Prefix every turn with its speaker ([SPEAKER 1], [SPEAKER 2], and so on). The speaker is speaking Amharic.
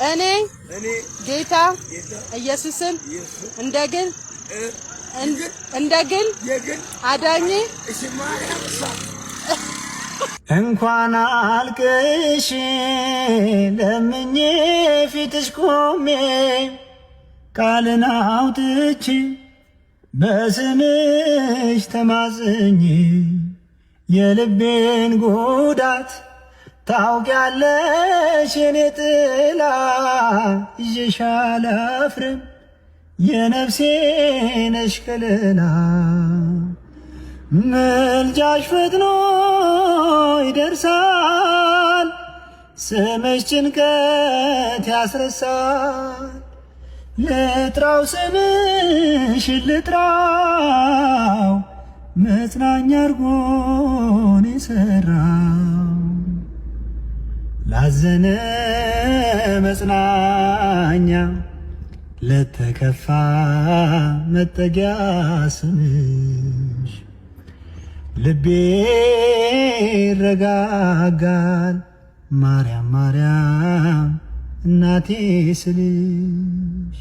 [SPEAKER 1] እኔ ጌታ ኢየሱስን እንደግል አዳኜ
[SPEAKER 2] እንኳን አልቅሽ ለምኜ ፊትሽ ቆሜ ቃልን አውጥቼ በስምሽ ተማጽኜ የልቤን ጉዳት ታውቂያለሽ የኔ ጥላ ይዤሽ አላፍርም የነፍሴ ነሽ ከለላ ምልጃሽ ፈጥኖ ይደርሳል ስምሽ ጭንቀት ያስረሳል ልጥራው ስምሽን ልጥራው መጽናኛ አርጎን የሰራው ላዘነ መጽናኛ ለተከፋ መጠጊያ ስምሽ ልቤ ይረጋጋል ማርያም ማርያም እናቴ ስልሽ